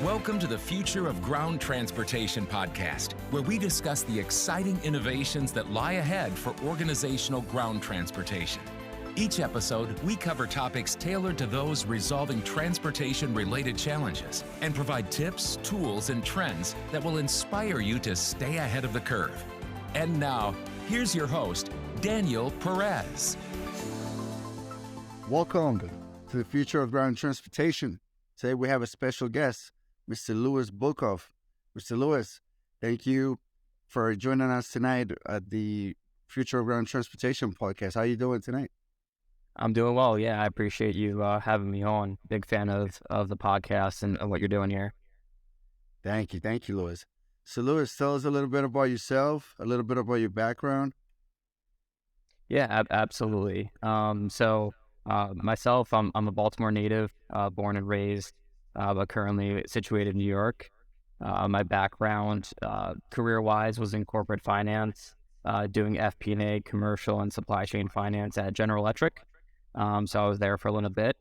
Welcome to the Future of Ground Transportation podcast, where we discuss the exciting innovations that lie ahead for organizational ground transportation. Each episode, we cover topics tailored to those resolving transportation-related challenges and provide tips, tools, and trends that will inspire you to stay ahead of the curve. And now, here's your host, Daniel Perez. Welcome to the Future of Ground Transportation. Today we have a special guest, Mr. Bookoff. Mr. Lewis, thank you for joining us tonight at the Future of Ground Transportation podcast. How are you doing tonight? I'm doing well. Yeah, I appreciate you having me on. Big fan of the podcast and what you're doing here. Thank you, Lewis. So, Lewis, tell us a little bit about yourself, a little bit about your background. Yeah, absolutely. Myself, I'm a Baltimore native, born and raised, but currently situated in New York. My background, career-wise, was in corporate finance, doing FP&A, commercial and supply chain finance at General Electric. So I was there for a little bit.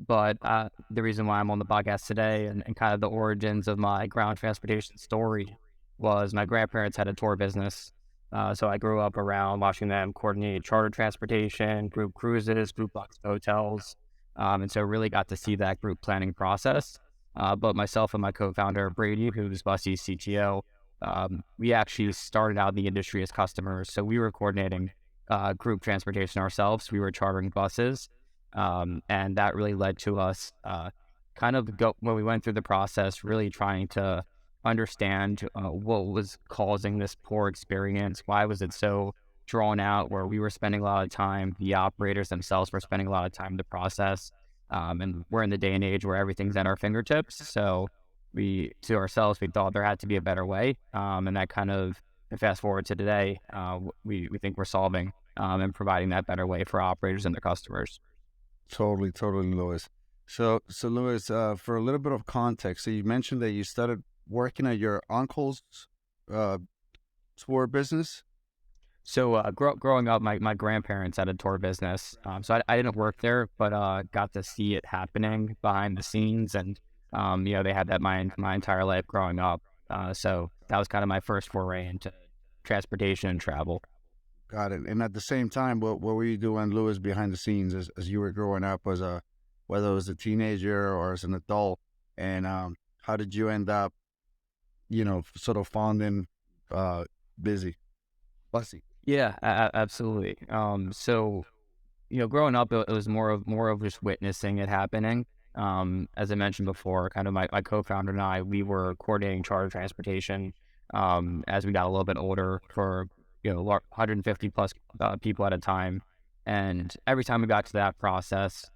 But the reason why I'm on the podcast today and kind of the origins of my ground transportation story was my grandparents had a tour business. So I grew up around watching them coordinate charter transportation, group cruises, group box hotels. And so really got to see that group planning process. But myself and my co-founder, Brady, who's Busie's CTO, we actually started out in the industry as customers. So we were coordinating group transportation ourselves. We were chartering buses. And that really led to us when we went through the process, really trying to understand what was causing this poor experience. Why was it so drawn out, where we were spending a lot of time, the operators themselves were spending a lot of time in the process. And we're in the day and age where everything's at our fingertips. So we thought there had to be a better way. And that kind of, fast forward to today, we think we're solving and providing that better way for operators and their customers. Totally, Lewis. So Lewis, for a little bit of context, so you mentioned that you started working at your uncle's tour business. So growing up, my grandparents had a tour business. So I didn't work there, but got to see it happening behind the scenes. And, they had that my entire life growing up. So that was kind of my first foray into transportation and travel. Got it. And at the same time, what were you doing, Lewis, behind the scenes as you were growing up, whether it was a teenager or as an adult? And how did you end up, sort of founding Busie? Yeah, absolutely. So, growing up, it was more of just witnessing it happening. As I mentioned before, kind of my co-founder and I, we were coordinating charter transportation as we got a little bit older for 150 plus people at a time. And every time we got to that process,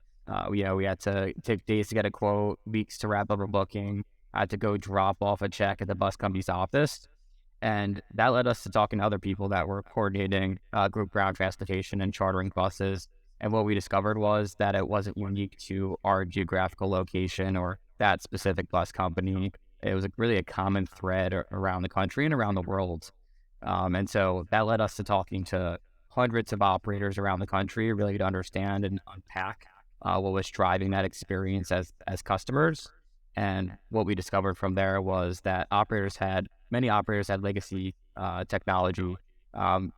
we had to take days to get a quote, weeks to wrap up a booking. I had to go drop off a check at the bus company's office. And that led us to talking to other people that were coordinating group ground transportation and chartering buses. And what we discovered was that it wasn't unique to our geographical location or that specific bus company. It was really a common thread around the country and around the world. And so that led us to talking to hundreds of operators around the country, really to understand and unpack what was driving that experience as customers. And what we discovered from there was that many operators had legacy technology,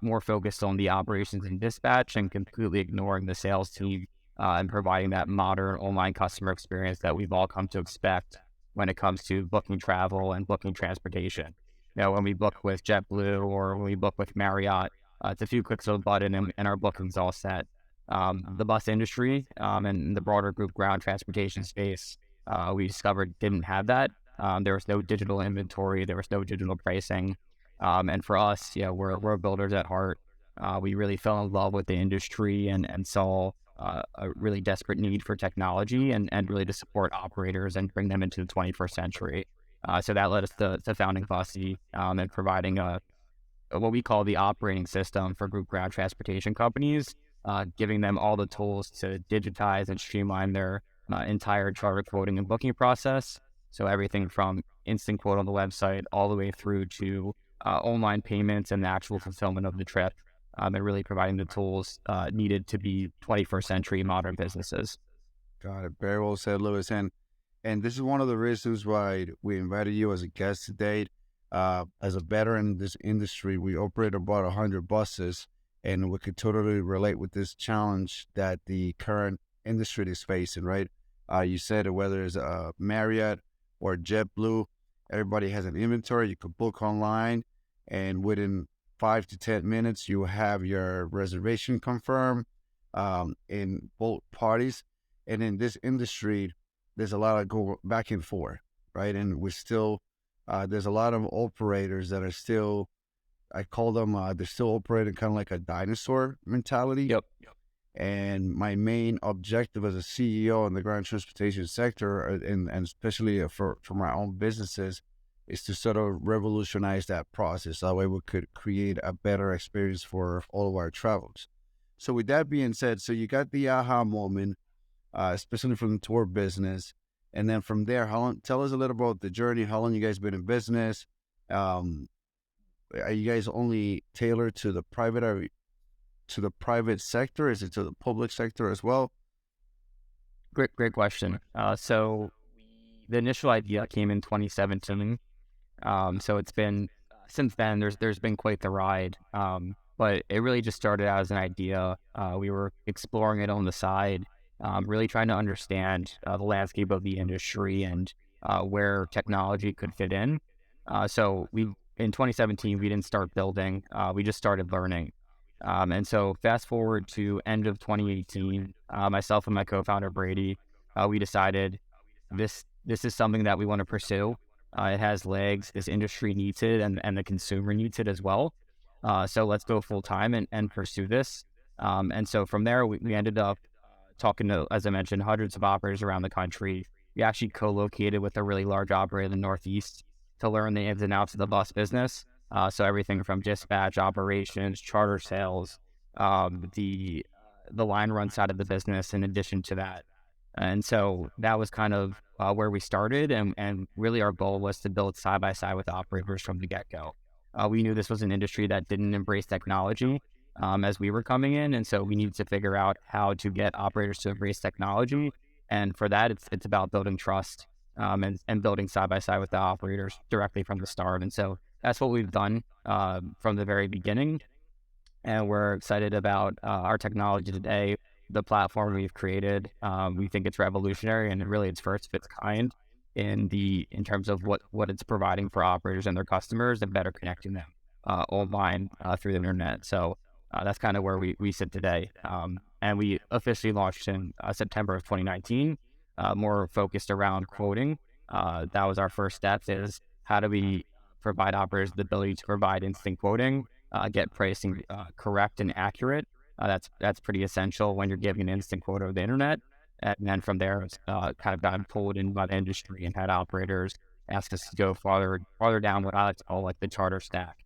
more focused on the operations and dispatch and completely ignoring the sales team and providing that modern online customer experience that we've all come to expect when it comes to booking travel and booking transportation. When we book with JetBlue or when we book with Marriott, it's a few clicks of a button and our booking's all set. The bus industry and the broader group ground transportation space, we discovered didn't have that. There was no digital inventory. There was no digital pricing. And for us, we're builders at heart. We really fell in love with the industry and saw a really desperate need for technology and really to support operators and bring them into the 21st century. So that led us to founding Busie and providing what we call the operating system for group ground transportation companies, giving them all the tools to digitize and streamline their entire charter quoting and booking process. So everything from instant quote on the website all the way through to online payments and the actual fulfillment of the trip, and really providing the tools needed to be 21st century modern businesses. Got it. Very well said, Lewis. And And this is one of the reasons why we invited you as a guest today. As a veteran in this industry, we operate about 100 buses, and we could totally relate with this challenge that the current industry is facing, right? You said whether it's Marriott or JetBlue, everybody has an inventory. You could book online, and within 5 to 10 minutes, you have your reservation confirmed in both parties. And in this industry, there's a lot of go back and forth, right? And we're still, there's a lot of operators that are still, I call them, they're still operating kind of like a dinosaur mentality. Yep. And my main objective as a CEO in the ground transportation sector, and especially for my own businesses, is to sort of revolutionize that process. That way we could create a better experience for all of our travelers. So with that being said, so you got the aha moment, especially from the tour business. And then from there, tell us a little about the journey. How long you guys been in business? Are you guys only tailored to the private sector? Is it to the public sector as well? Great question. So the initial idea came in 2017. So it's been, since then, there's been quite the ride. But it really just started out as an idea. We were exploring it on the side, really trying to understand the landscape of the industry and where technology could fit in. So in 2017, we didn't start building, we just started learning. And so fast forward to end of 2018, myself and my co-founder Brady, we decided this is something that we want to pursue. It has legs, this industry needs it, and the consumer needs it as well. So let's go full time and pursue this. And so from there, we ended up talking to, as I mentioned, hundreds of operators around the country. We actually co-located with a really large operator in the Northeast to learn the ins and outs of the bus business. So everything from dispatch, operations, charter sales, the line run side of the business in addition to that. And so that was kind of where we started. And really our goal was to build side by side with operators from the get-go. We knew this was an industry that didn't embrace technology as we were coming in. And so we needed to figure out how to get operators to embrace technology. And for that, it's about building trust and building side by side with the operators directly from the start. And so that's what we've done from the very beginning. And we're excited about our technology today, the platform we've created. We think it's revolutionary, and really it's first of its kind in terms of what it's providing for operators and their customers and better connecting them online through the internet. So that's kind of where we sit today. And we officially launched in September of 2019, more focused around quoting. That was our first step, is how do we provide operators the ability to provide instant quoting, get pricing correct and accurate. That's pretty essential when you're giving an instant quote over the internet. And then from there, it's kind of gotten pulled in by the industry and had operators ask us to go farther down what I like to call like the charter stack.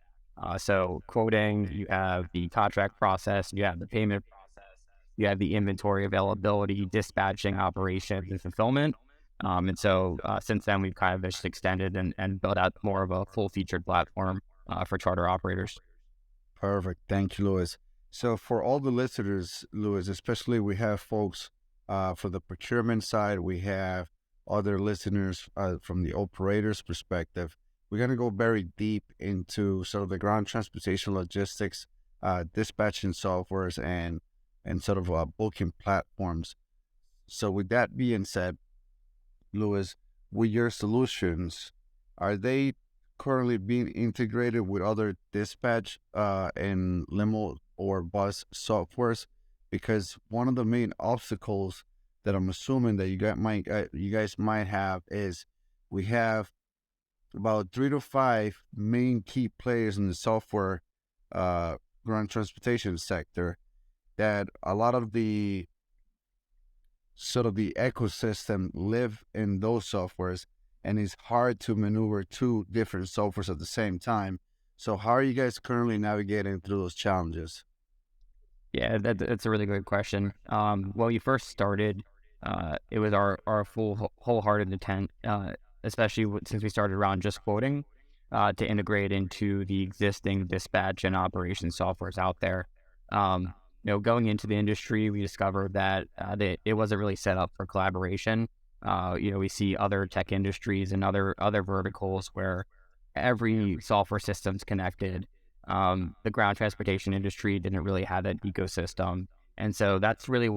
So quoting, you have the contract process, you have the payment process, you have the inventory availability, dispatching, operations, and fulfillment. And so since then, we've kind of just extended and built out more of a full-featured platform for charter operators. Perfect. Thank you, Louis. So for all the listeners, Louis, especially we have folks for the procurement side, we have other listeners from the operator's perspective. We're going to go very deep into sort of the ground transportation logistics, dispatching softwares, and sort of booking platforms. So with that being said, Louis, with your solutions, are they currently being integrated with other dispatch and limo or bus softwares? Because one of the main obstacles that I'm assuming that you guys might have is we have about 3 to 5 main key players in the software ground transportation sector, that a lot of the sort of the ecosystem live in those softwares, and it's hard to maneuver 2 different softwares at the same time. So how are you guys currently navigating through those challenges? Yeah, that's a really good question. When we first started, it was our wholehearted intent, especially since we started around just quoting, to integrate into the existing dispatch and operation softwares out there. Going into the industry, we discovered that it wasn't really set up for collaboration. We see other tech industries and other verticals where every software system's connected. The ground transportation industry didn't really have that ecosystem. And so that's really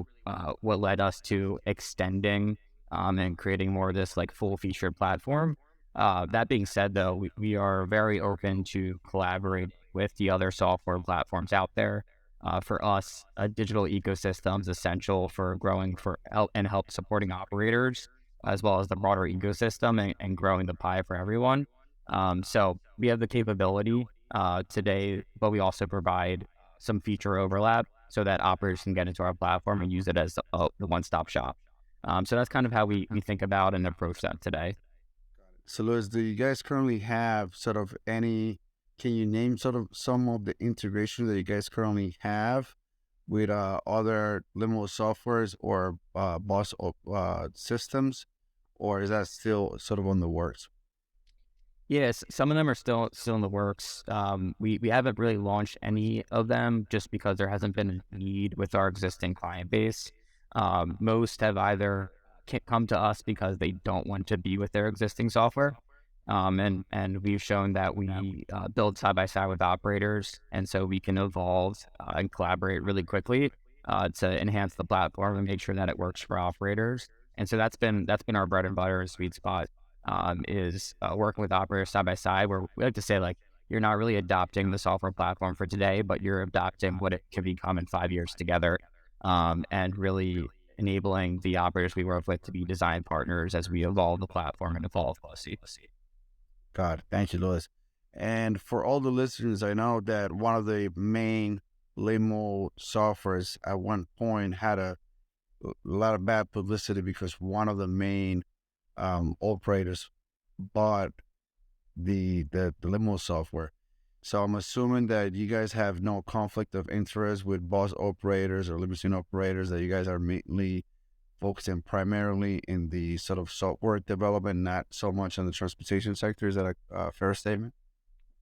what led us to extending and creating more of this like full featured platform. That being said, though, we are very open to collaborate with the other software platforms out there. For us, a digital ecosystem is essential for growing for help and help supporting operators, as well as the broader ecosystem and growing the pie for everyone. So we have the capability today, but we also provide some feature overlap so that operators can get into our platform and use it as the one-stop shop. So that's kind of how we think about and approach that today. So, Louis, do you guys currently have sort of any? Can you name sort of some of the integration that you guys currently have with other limo softwares or bus systems, or is that still sort of on the works? Yes, some of them are still in the works. We haven't really launched any of them just because there hasn't been a need with our existing client base. Most have either come to us because they don't want to be with their existing software, and we've shown that we build side by side with operators, and so we can evolve and collaborate really quickly to enhance the platform and make sure that it works for operators. And so that's been our bread and butter and sweet spot is working with operators side by side, where we like to say, like, you're not really adopting the software platform for today, but you're adopting what it can become in 5 years together, and really enabling the operators we work with to be design partners as we evolve the platform and evolve Busie. God, thank you, Louis. And for all the listeners, I know that one of the main limo softwares at one point had a lot of bad publicity because one of the main operators bought the limo software. So I'm assuming that you guys have no conflict of interest with bus operators or limousine operators, that you guys are mainly focusing primarily in the sort of software development, not so much on the transportation sector. Is that a fair statement?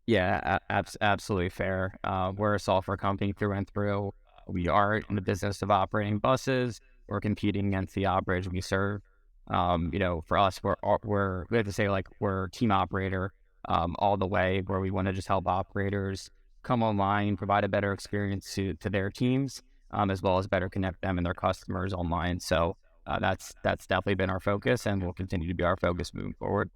Yeah, absolutely fair. We're a software company through and through. We are in the business of operating buses. We're competing against the operators we serve. For us, we have to say, like, we're a team operator all the way, where we want to just help operators come online, provide a better experience to their teams, as well as better connect them and their customers online. So that's definitely been our focus and will continue to be our focus moving forward.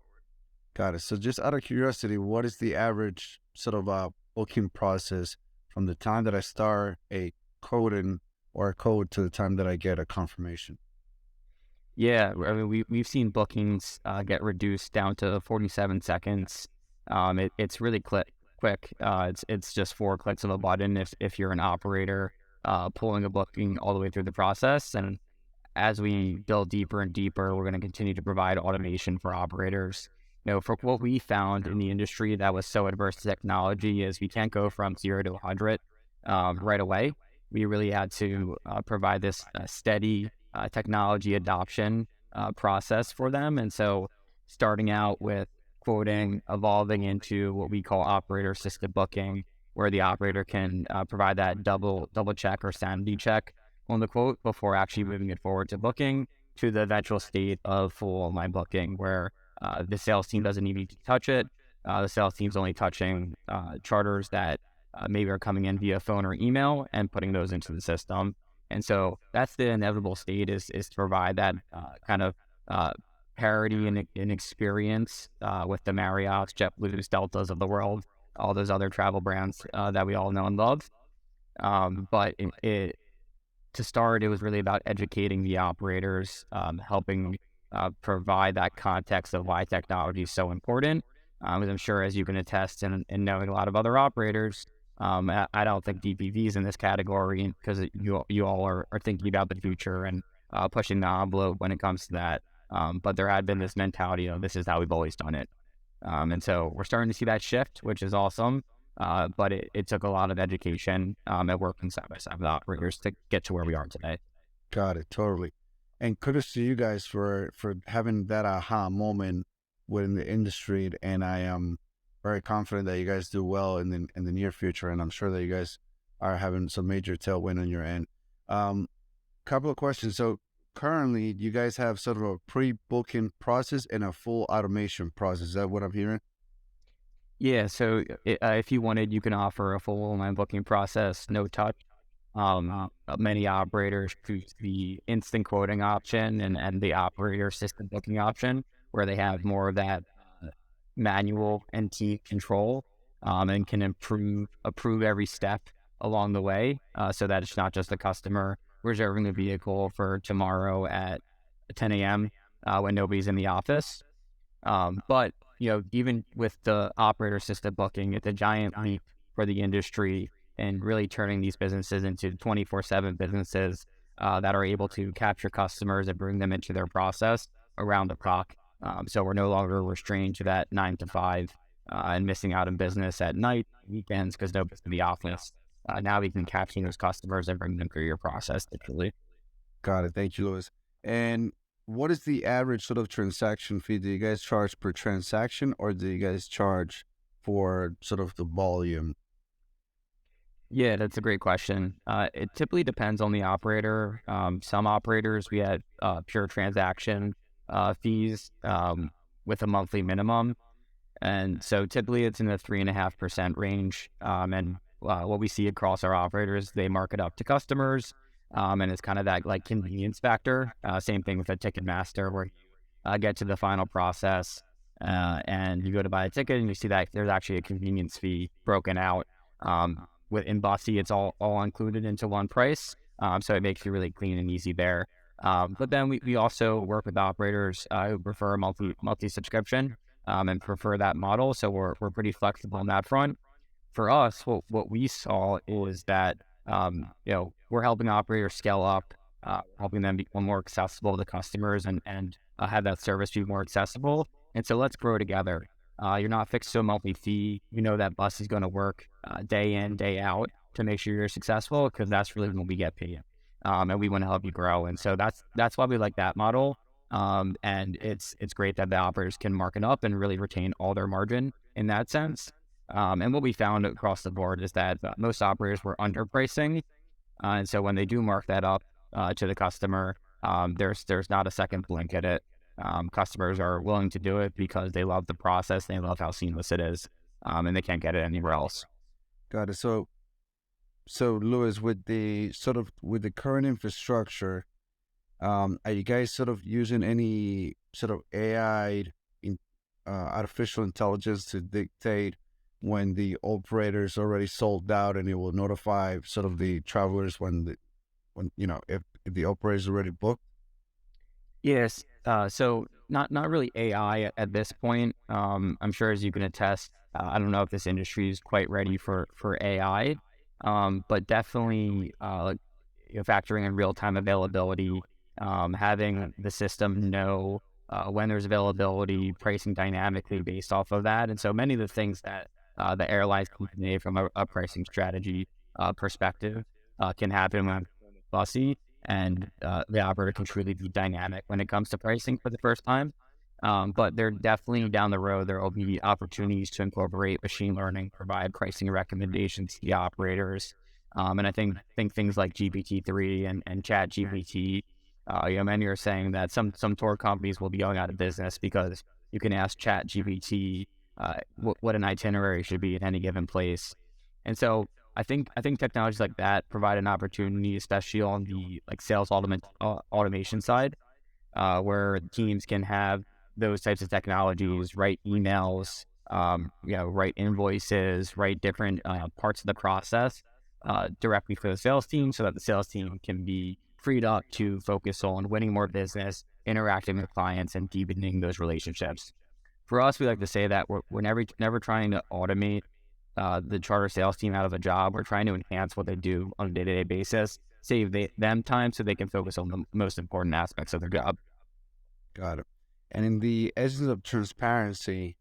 Got it. So just out of curiosity, what is the average sort of booking process from the time that I start a coding or a code to the time that I get a confirmation? Yeah, I mean, we've seen bookings get reduced down to 47 seconds. It's really quick. It's just 4 clicks of a button if you're an operator pulling a booking all the way through the process. And as we build deeper and deeper, we're going to continue to provide automation for operators. For what we found in the industry that was so adverse to technology is we can't go from 0 to 100 right away. We really had to provide this steady technology adoption process for them. And so starting out with quoting, evolving into what we call operator assisted booking, where the operator can provide that double check or sanity check on the quote before actually moving it forward to booking, to the eventual state of full online booking, where the sales team doesn't even need to touch it. The sales team's only touching charters that maybe are coming in via phone or email and putting those into the system. And so that's the inevitable state, is to provide that kind of parity and experience with the Marriott's, JetBlue's, Deltas of the world, all those other travel brands that we all know and love. But to start, it was really about educating the operators, helping provide that context of why technology is so important. As I'm sure, as you can attest, and knowing a lot of other operators, I don't think DPV is in this category, because you all are thinking about the future and pushing the envelope when it comes to that. But there had been this mentality of, this is how we've always done it. And so we're starting to see that shift, which is awesome. But it took a lot of education and working side by side with operators to get to where we are today. Got it, totally. And kudos to you guys for having that aha moment within the industry. And I am very confident that you guys do well in the near future. And I'm sure that you guys are having some major tailwind on your end. Couple of questions. So currently you guys have sort of a pre-booking process and a full automation process. Is that what I'm hearing? Yeah, so if you wanted, you can offer a full online booking process, no touch. Many operators choose the instant quoting option and the operator system booking option, where they have more of that manual and team control, and can approve every step along the way, so that it's not just the customer reserving a vehicle for tomorrow at 10 a.m. When nobody's in the office. But even with the operator system booking, it's a giant leap for the industry and really turning these businesses into 24/7 businesses that are able to capture customers and bring them into their process around the clock. So we're no longer restrained to that 9 to 5 and missing out on business at night, weekends, because nobody's in the office. Now we can capture those customers and bring them through your process digitally. Got it. Thank you, Louis. And what is the average sort of transaction fee? Do you guys charge per transaction, or do you guys charge for sort of the volume? Yeah, that's a great question. It typically depends on the operator. Some operators, we had pure transaction fees with a monthly minimum. And so typically it's in the 3.5% range. And what we see across our operators, they mark it up to customers. And it's kind of that like convenience factor. Same thing with a Ticketmaster, where you get to the final process and you go to buy a ticket and you see that there's actually a convenience fee broken out. In Busie, it's all included into one price. So it makes you really clean and easy there. But then we also work with operators who prefer a multi subscription and prefer that model. So we're pretty flexible on that front. For us, what we saw is that we're helping operators scale up, helping them become more accessible to customers and have that service be more accessible. And so let's grow together. You're not fixed to a monthly fee. You know that bus is going to work day in, day out to make sure you're successful, because that's really when we get paid. And we want to help you grow. And so that's why we like that model. And it's great that the operators can mark it up and really retain all their margin in that sense. And what we found across the board is that most operators were underpricing. And so when they do mark that up to the customer, there's not a second blink at it. Customers are willing to do it because they love the process, they love how seamless it is, and they can't get it anywhere else. Got it. So Louis, with the current infrastructure, are you guys sort of using any sort of AI, artificial intelligence, to dictate when the operator is already sold out, and it will notify sort of the travelers when if the operator is already booked? Yes. So not really AI at this point. I'm sure, as you can attest, I don't know if this industry is quite ready for AI, but definitely factoring in real time availability, having the system know when there's availability, pricing dynamically based off of that. And so many of the things that the airlines can do from a pricing strategy perspective can happen on Bussy, and the operator can truly be dynamic when it comes to pricing for the first time. But there definitely down the road, there will be opportunities to incorporate machine learning, provide pricing recommendations to the operators. And I think things like GPT-3 and Chat GPT, many are saying that some tour companies will be going out of business because you can ask Chat GPT what an itinerary should be at any given place. And so I think technologies like that provide an opportunity, especially on the like sales automation side, where teams can have those types of technologies, write emails, write invoices, write different parts of the process directly for the sales team, so that the sales team can be freed up to focus on winning more business, interacting with clients, and deepening those relationships. For us, we like to say that we're never trying to automate the charter sales team out of a job. We're trying to enhance what they do on a day-to-day basis, save them time so they can focus on the most important aspects of their job. Got it. And in the essence of transparency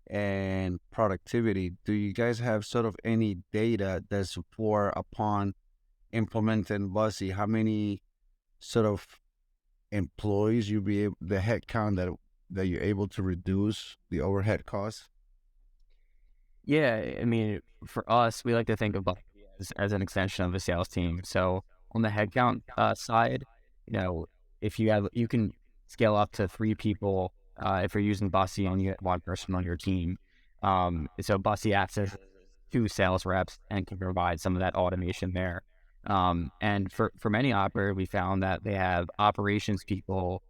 and productivity, do you guys have sort of any data that support upon implementing Bussy, how many sort of employees the headcount that you're able to reduce the overhead costs? Yeah, I mean, for us, we like to think of Buffy as an extension of the sales team. So on the headcount side, if you can scale up to 3 people if you're using Busie and you get one person on your team. So Busie acts as 2 sales reps and can provide some of that automation there. And for many operators, we found that they have operations people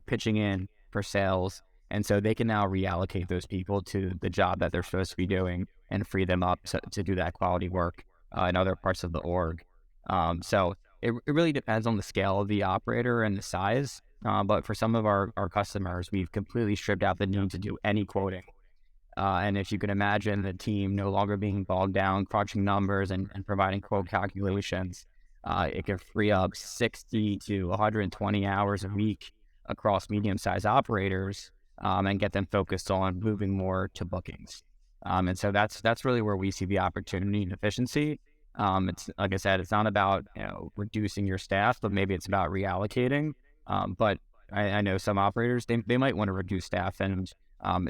pitching in for sales, and so they can now reallocate those people to the job that they're supposed to be doing and free them up to do that quality work in other parts of the org. So it really depends on the scale of the operator and the size. But for some of our customers, we've completely stripped out the need to do any quoting. And if you can imagine the team no longer being bogged down, crunching numbers and providing quote calculations, it can free up 60 to 120 hours a week across medium-sized operators and get them focused on moving more to bookings. And so that's really where we see the opportunity and efficiency. It's like I said, it's not about reducing your staff, but maybe it's about reallocating. But I know some operators they might want to reduce staff, and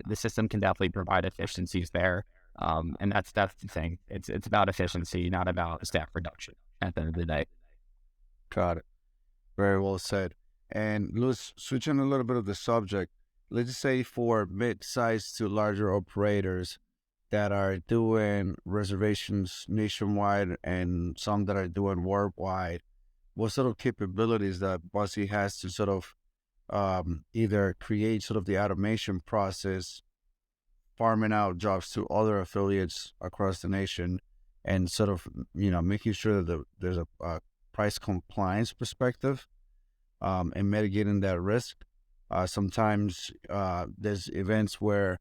the system can definitely provide efficiencies there. And that's the thing. It's about efficiency, not about staff reduction at the end of the day. Got it. Very well said. And Louis, switching a little bit of the subject, let's just say for mid-sized to larger operators that are doing reservations nationwide and some that are doing worldwide, what sort of capabilities that Busie has to sort of either create sort of the automation process, farming out jobs to other affiliates across the nation, and sort of, making sure that there's a price compliance perspective and mitigating that risk. Sometimes there's events where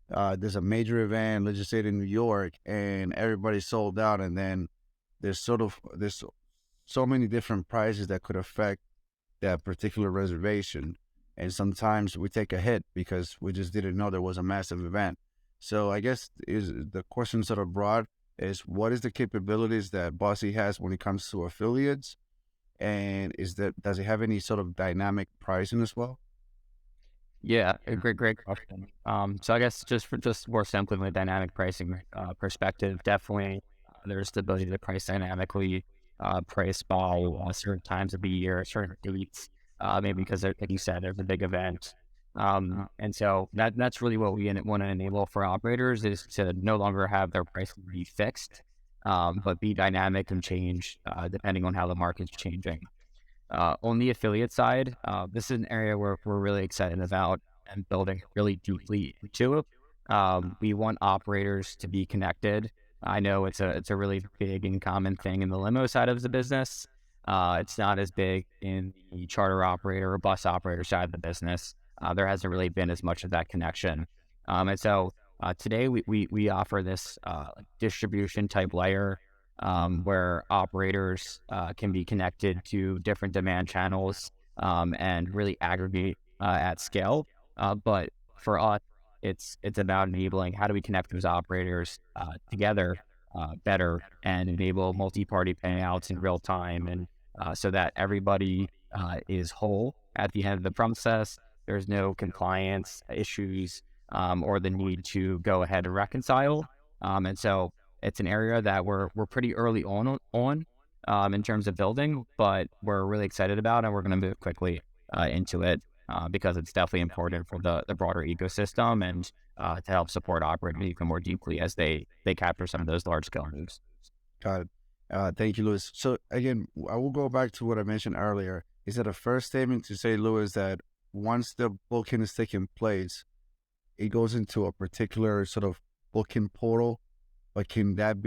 there's a major event, let's just say in New York, and everybody's sold out, and then there's so many different prices that could affect that particular reservation. And sometimes we take a hit because we just didn't know there was a massive event. So I guess is the question sort of broad is what is the capabilities that Busie has when it comes to affiliates? And does it have any sort of dynamic pricing as well? Yeah, a great question. So I guess just more simply from a dynamic pricing perspective, definitely there's the ability to price dynamically, price by certain times of the year, certain dates, maybe because like you said, there's a big event. And so that's really what we want to enable for operators is to no longer have their pricing be fixed, but be dynamic and change depending on how the market's changing. On the affiliate side, this is an area where we're really excited about and building really deeply into. We want operators to be connected. I know it's a really big and common thing in the limo side of the business. It's not as big in the charter operator or bus operator side of the business. There hasn't really been as much of that connection. And so today we offer this distribution type layer where operators can be connected to different demand channels and really aggregate at scale. But for us, it's about enabling how do we connect those operators together better and enable multi-party payouts in real time, and so that everybody is whole at the end of the process. There's no compliance issues or the need to go ahead and reconcile. And so it's an area that we're pretty early on in terms of building, but we're really excited about, and we're going to move quickly into it because it's definitely important for the broader ecosystem and to help support operators even more deeply as they capture some of those large scale moves. Got it. Thank you, Louis. So again, I will go back to what I mentioned earlier. Is it a first statement to say, Louis, that once the booking is taking place, it goes into a particular sort of booking portal? But can that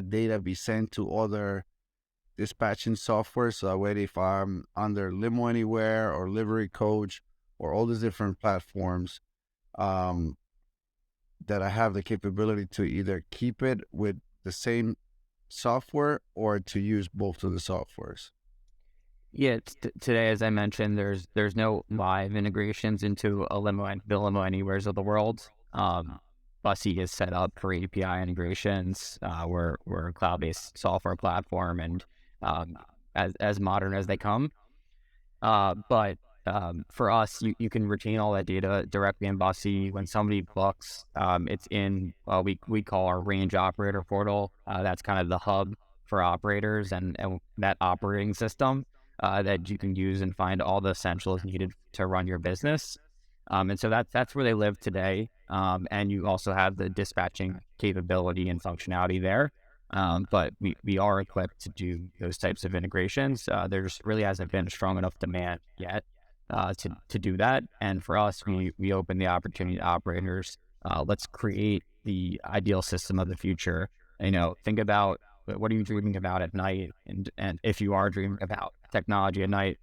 data be sent to other dispatching software? So that way, if I'm under Limo Anywhere or Livery Coach or all these different platforms, that I have the capability to either keep it with the same software or to use both of the softwares? Yeah, today, as I mentioned, there's no live integrations into the Limo Anywheres of the world. Busie is set up for API integrations. We're a cloud-based software platform, and as modern as they come. But for us, you can retain all that data directly in Busie. When somebody books, it's in we call our range operator portal. That's kind of the hub for operators and that operating system. that you can use and find all the essentials needed to run your business. And so that's where they live today. And you also have the dispatching capability and functionality there. But we are equipped to do those types of integrations. There just really hasn't been a strong enough demand yet to do that. And for us, we open the opportunity to operators. Let's create the ideal system of the future. Think about what are you dreaming about at night, and if you are dreaming about technology at night,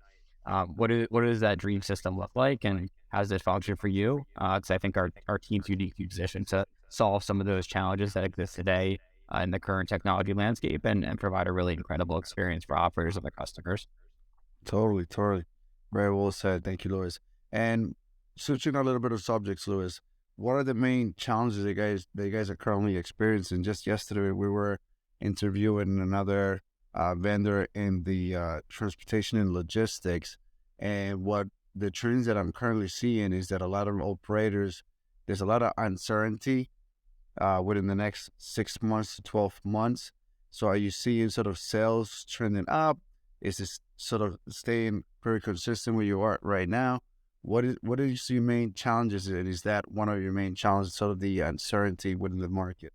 what does that dream system look like, and how does it function for you? Because I think our team's uniquely positioned to solve some of those challenges that exist today in the current technology landscape, and provide a really incredible experience for operators and their customers. Totally, totally. Very well said. Thank you, Louis. And switching a little bit of subjects, Louis, what are the main challenges that you guys are currently experiencing? Just yesterday, we were interviewing another vendor in the transportation and logistics, and what the trends that I'm currently seeing is that a lot of operators, there's a lot of uncertainty within the next 6 months to 12 months. So are you seeing sort of sales trending up? Is this sort of staying very consistent where you are right now? What is your main challenges? And is that one of your main challenges, sort of the uncertainty within the market?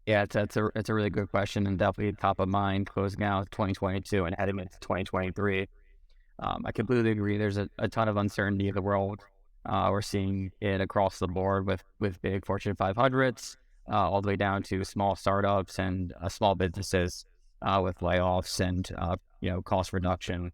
Yeah, it's a really good question, and definitely top of mind closing out 2022 and heading into 2023. I completely agree. There's a ton of uncertainty in the world. We're seeing it across the board with big Fortune 500s, all the way down to small startups and small businesses with layoffs and cost reduction.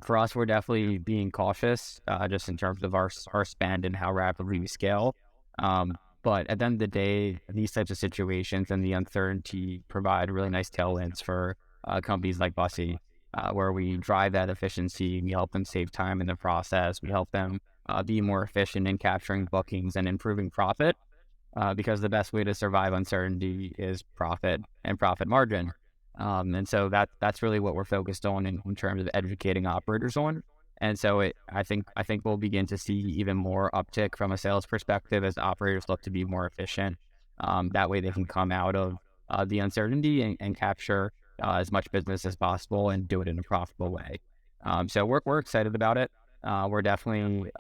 For us, we're definitely being cautious just in terms of our spend and how rapidly we scale. But at the end of the day, these types of situations and the uncertainty provide really nice tailwinds for companies like Busie, where we drive that efficiency. We help them save time in the process. We help them be more efficient in capturing bookings and improving profit, because the best way to survive uncertainty is profit and profit margin. And so that's really what we're focused on in terms of educating operators on. And so I think we'll begin to see even more uptick from a sales perspective as operators look to be more efficient. That way they can come out of the uncertainty and capture as much business as possible and do it in a profitable way. So we're excited about it. We're definitely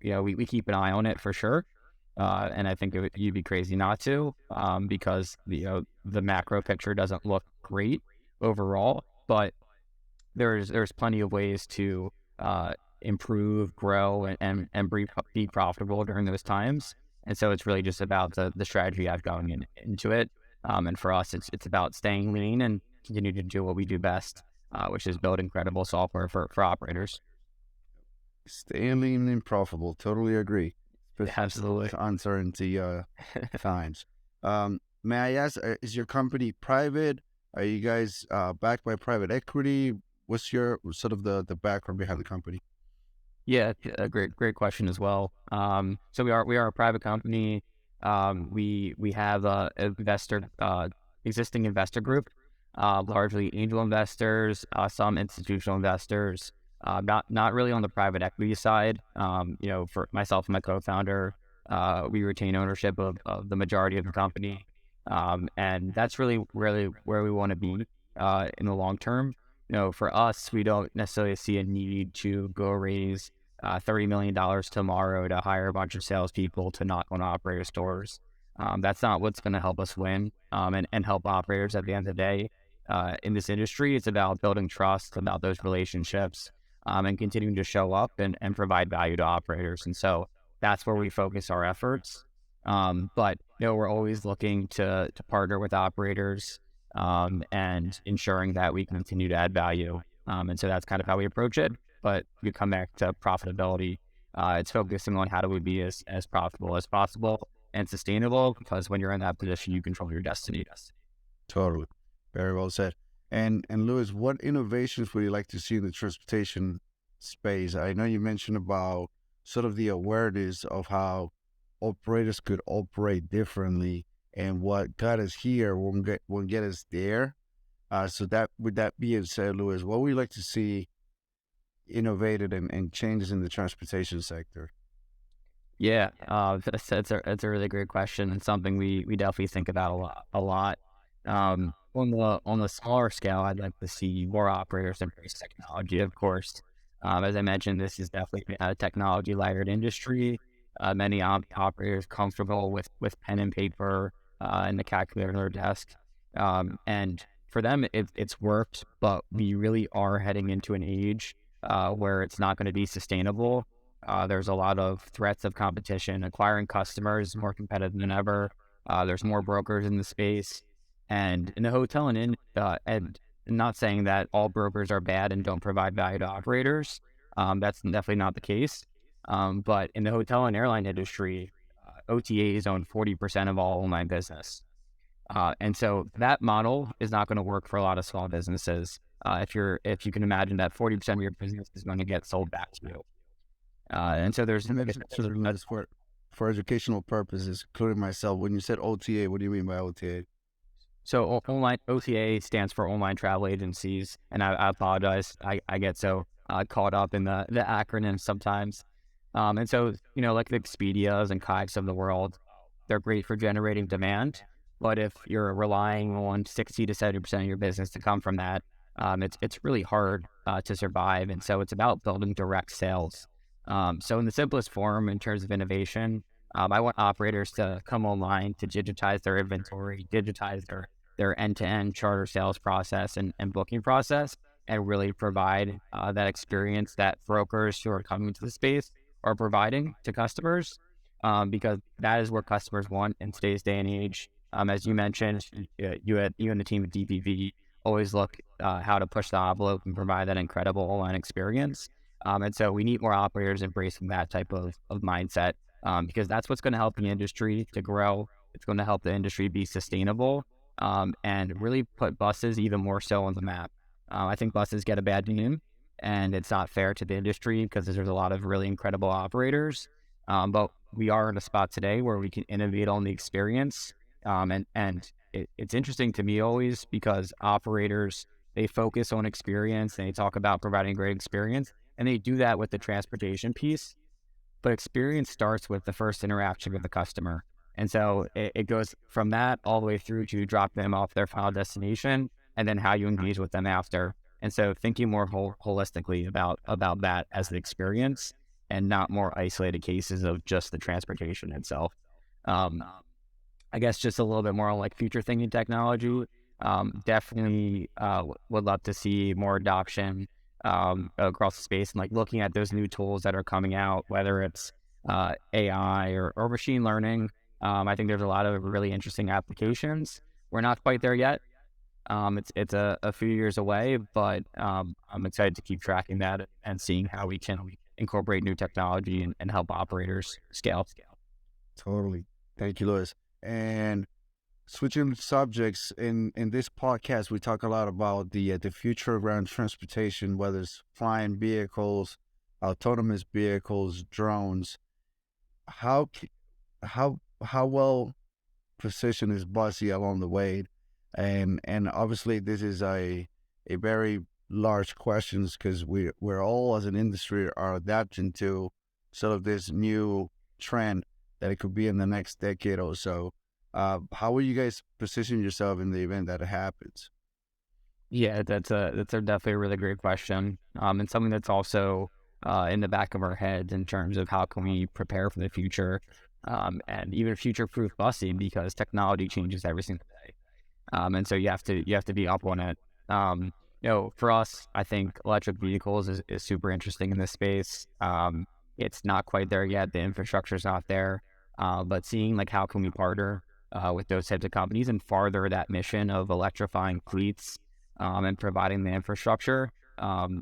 we keep an eye on it for sure. And I think you'd be crazy not to, because the macro picture doesn't look great overall, but there's plenty of ways to improve, grow, and be profitable during those times. And so it's really just about the strategy I've going into it. And for us, it's about staying lean and continue to do what we do best, which is build incredible software for operators. Staying lean and profitable. Totally agree. Absolutely. Uncertainty times. May I ask, is your company private? Are you guys backed by private equity? What's your sort of the background behind the company? Yeah, a great question as well. So we are a private company. We have a existing investor group, largely angel investors, some institutional investors. Not really on the private equity side. For myself and my co-founder, we retain ownership of the majority of the company, and that's really where we want to be in the long term. For us, we don't necessarily see a need to go raise $30 million tomorrow to hire a bunch of salespeople to knock on operators' doors. That's not what's going to help us win and help operators at the end of the day. In this industry, it's about building trust, about those relationships, and continuing to show up and provide value to operators. And so that's where we focus our efforts. But we're always looking to partner with operators and ensuring that we continue to add value. And so that's kind of how we approach it. But we come back to profitability. It's focusing on how do we be as profitable as possible and sustainable, because when you're in that position, you control your destiny. Totally. Very well said. And Louis, what innovations would you like to see in the transportation space? I know you mentioned about sort of the awareness of how operators could operate differently, and what got us here won't get us there. So that with that being said, Louis, what would you like to see innovated and changes in the transportation sector? Yeah, that's a really great question, and something we definitely think about a lot. On the smaller scale, I'd like to see more operators embrace technology. Of course, as I mentioned, this is definitely a technology layered industry. Many operators comfortable with pen and paper and the calculator on their desk, and for them it's worked. But we really are heading into an age where it's not going to be sustainable. There's a lot of threats of competition. Acquiring customers is more competitive than ever. There's more brokers in the space. And in the hotel and not saying that all brokers are bad and don't provide value to operators. That's definitely not the case. But in the hotel and airline industry, OTAs own 40% of all online business. And so that model is not going to work for a lot of small businesses. If you can imagine that 40% of your business is going to get sold back to you. And so there's And that's for educational purposes, including myself. When you said OTA, what do you mean by OTA? So online OTA stands for online travel agencies, and I apologize. I get so caught up in the acronyms sometimes. And so, like the Expedias and Kayaks of the world, they're great for generating demand. But if you're relying on 60 to 70% of your business to come from that, it's really hard to survive. And so it's about building direct sales. So in the simplest form, in terms of innovation, I want operators to come online to digitize their inventory, digitize their end-to-end charter sales process and booking process, and really provide that experience that brokers who are coming into the space are providing to customers, because that is what customers want in today's day and age. As you mentioned, you and the team at DPV always look how to push the envelope and provide that incredible online experience. And so we need more operators embracing that type of mindset, because that's what's going to help the industry to grow. It's going to help the industry be sustainable, and really put buses even more so on the map. I think buses get a bad name, and it's not fair to the industry because there's a lot of really incredible operators. But we are in a spot today where we can innovate on the experience. It's interesting to me always because operators, they focus on experience and they talk about providing great experience, and they do that with the transportation piece. But experience starts with the first interaction with the customer. And so it goes from that all the way through to drop them off their final destination and then how you engage with them after. And so thinking more holistically about that as an experience and not more isolated cases of just the transportation itself. I guess just a little bit more on like future thinking technology. Definitely would love to see more adoption across the space and like looking at those new tools that are coming out, whether it's AI or machine learning. I think there's a lot of really interesting applications. We're not quite there yet. It's a few years away, but I'm excited to keep tracking that and seeing how we can incorporate new technology and help operators scale. Totally. Thank you, Louis. And switching subjects, in this podcast, we talk a lot about the future around transportation, whether it's flying vehicles, autonomous vehicles, drones. How well positioned is Busie along the way? And obviously, this is a very large question because we're all as an industry are adapting to sort of this new trend that it could be in the next decade or so. How will you guys position yourself in the event that it happens? Yeah, that's definitely a really great question, and something that's also in the back of our heads in terms of how can we prepare for the future, and even future-proof busing because technology changes every single day, and so you have to be up on it. For us, I think electric vehicles is super interesting in this space. It's not quite there yet; the infrastructure's not there, but seeing like how can we partner with those types of companies and farther that mission of electrifying fleets, and providing the infrastructure,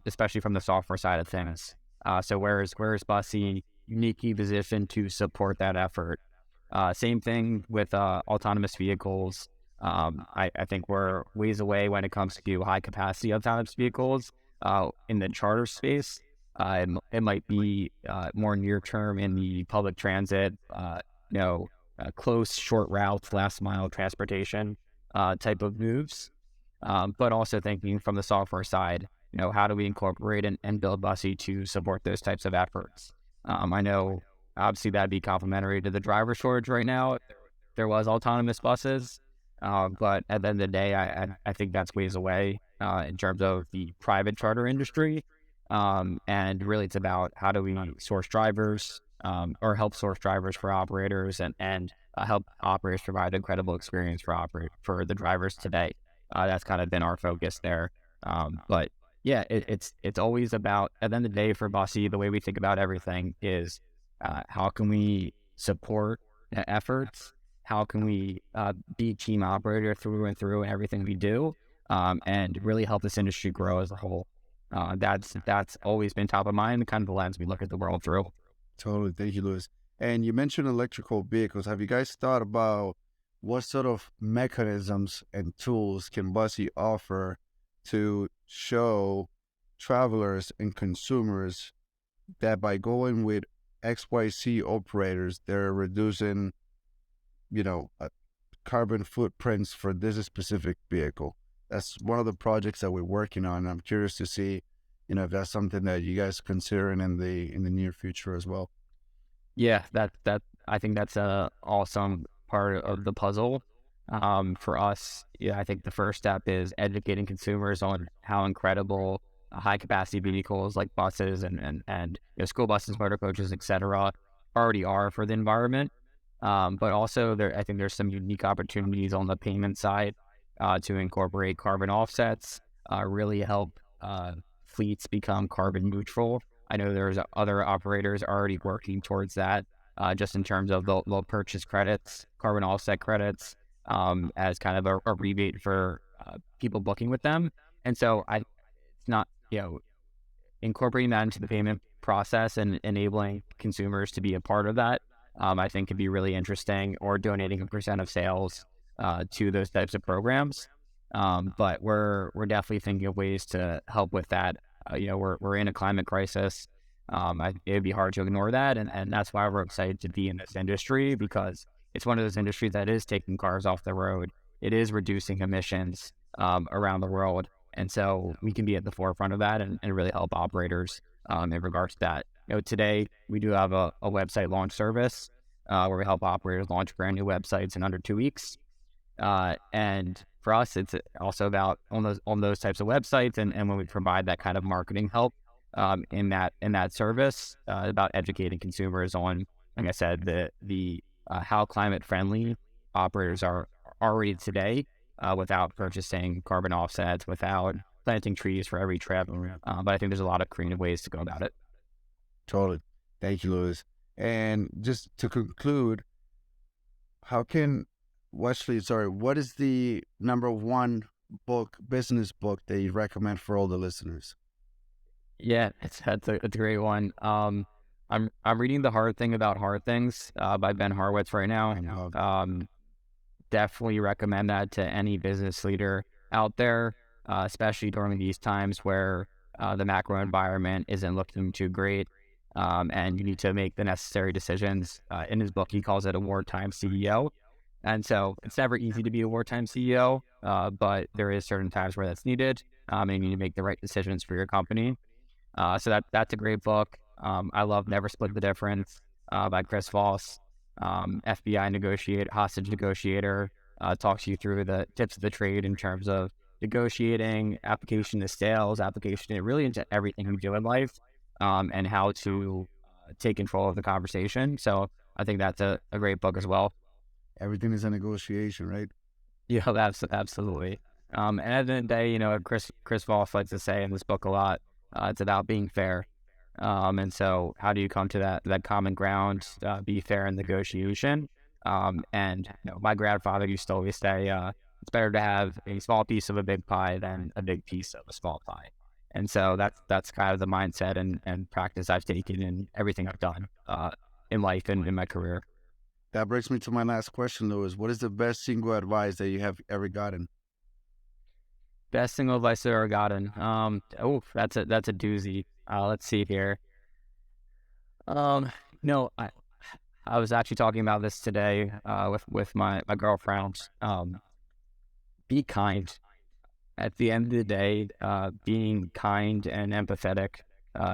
especially from the software side of things. So where is Busie uniquely positioned to support that effort? Same thing with autonomous vehicles. I think we're ways away when it comes to high capacity autonomous vehicles in the charter space. It might be more near term in the public transit, close, short routes, last mile transportation type of moves. But also thinking from the software side, how do we incorporate and build Busie to support those types of efforts? I know obviously that'd be complementary to the driver shortage right now. There was autonomous buses. But at the end of the day, I think that's ways away in terms of the private charter industry. And really, it's about how do we source drivers or help source drivers for operators and help operators provide an incredible experience for the drivers today. That's kind of been our focus there. But yeah, it's always about, at the end of the day for Busie, the way we think about everything is how can we support efforts? How can we be team operator through and through in everything we do, and really help this industry grow as a whole? That's always been top of mind, kind of the lens we look at the world through. Totally. Thank you, Louis. And you mentioned electrical vehicles. Have you guys thought about what sort of mechanisms and tools can Busie offer to show travelers and consumers that by going with XYZ operators, they're reducing, carbon footprints for this specific vehicle? That's one of the projects that we're working on. I'm curious to see, if that's something that you guys considering in the near future as well. Yeah, that I think that's a awesome part of the puzzle. For us, yeah, I think the first step is educating consumers on how incredible high capacity vehicles like buses and school buses, motor coaches, etc., already are for the environment. But also, I think there's some unique opportunities on the payment side to incorporate carbon offsets, really help fleets become carbon neutral. I know there's other operators already working towards that, just in terms of they'll purchase credits, carbon offset credits, as kind of a rebate for people booking with them. And so it's not, incorporating that into the payment process and enabling consumers to be a part of that, I think could be really interesting, or donating a percent of sales to those types of programs. But we're definitely thinking of ways to help with that. We're in a climate crisis. It'd be hard to ignore that, and that's why we're excited to be in this industry, because it's one of those industries that is taking cars off the road. It is reducing emissions around the world, and so we can be at the forefront of that and really help operators in regards to that. Today we do have a website launch service where we help operators launch brand new websites in under 2 weeks. And for us, it's also about on those types of websites, and when we provide that kind of marketing help in that service, about educating consumers on, like I said, the how climate friendly operators are already today, without purchasing carbon offsets, without planting trees for every trip. But I think there's a lot of creative ways to go about it. Totally. Thank you, Louis. And just to conclude, what is the number one business book that you recommend for all the listeners? Yeah, that's a great one. I'm reading The Hard Thing About Hard Things by Ben Horowitz right now. Definitely recommend that to any business leader out there, especially during these times where the macro environment isn't looking too great, and you need to make the necessary decisions. In his book, he calls it a wartime CEO. And so it's never easy to be a wartime CEO, but there is certain times where that's needed, and you need to make the right decisions for your company. So that's a great book. I love Never Split the Difference by Chris Voss. FBI hostage negotiator, talks you through the tips of the trade in terms of negotiating, application to sales, application really into everything you do in life, and how to take control of the conversation. So I think that's a great book as well. Everything is a negotiation, right? Yeah, absolutely. And at the end of the day, Chris Voss likes to say in this book a lot, it's about being fair. And so how do you come to that common ground, be fair in negotiation? And my grandfather used to always say, it's better to have a small piece of a big pie than a big piece of a small pie. And so that's kind of the mindset and practice I've taken in everything I've done in life and in my career. That brings me to my last question, Louis. What is the best single advice that you have ever gotten? Best single advice I've ever gotten. That's a doozy. Let's see here. No, I was actually talking about this today with my girlfriend. Be kind. At the end of the day, being kind and empathetic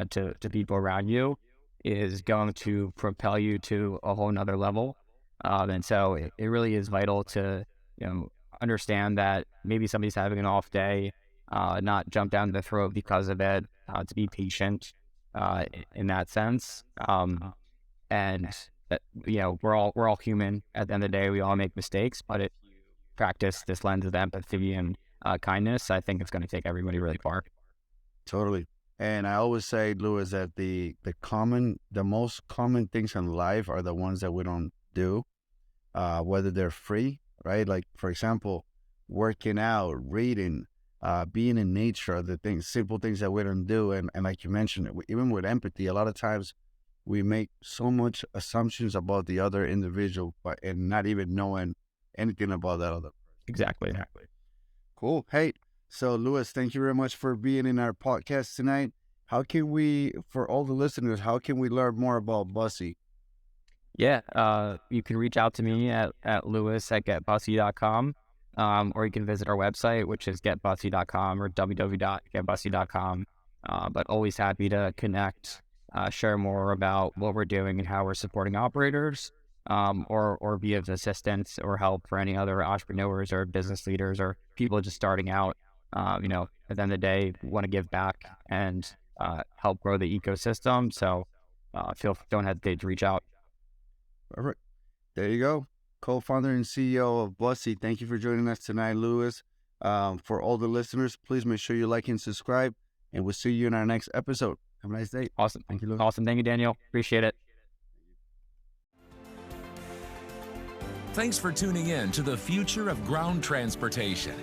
to people around you is going to propel you to a whole nother level. And so it really is vital to understand that maybe somebody's having an off day, not jump down the throat because of it, to be patient in that sense. And that, we're all human at the end of the day. We all make mistakes, but if you practice this lens of empathy and kindness, I think it's going to take everybody really far. Totally. And I always say, Louis, that the most common things in life are the ones that we don't do, whether they're free, right? Like, for example, working out, reading, being in nature, the things, simple things that we don't do. And like you mentioned, even with empathy, a lot of times we make so much assumptions about the other individual, and not even knowing anything about that other person. Exactly. Cool. Hey, so Louis, thank you very much for being in our podcast tonight. How can we, for all the listeners, how can we learn more about Busie? Yeah, you can reach out to me at lewis@getbusie.com, or you can visit our website, which is getbusie.com or www.getbusie.com. But always happy to connect, share more about what we're doing and how we're supporting operators, or be of assistance or help for any other entrepreneurs or business leaders or people just starting out. At the end of the day, want to give back and help grow the ecosystem. So don't hesitate to reach out. All right. There you go. Co-founder and CEO of Busie. Thank you for joining us tonight, Louis. For all the listeners, please make sure you like and subscribe, and we'll see you in our next episode. Have a nice day. Awesome. Thank you, Louis. Awesome. Thank you, Daniel. Appreciate it. Thanks for tuning in to the future of ground transportation.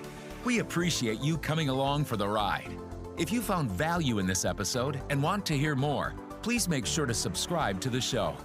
We appreciate you coming along for the ride. If you found value in this episode and want to hear more, please make sure to subscribe to the show.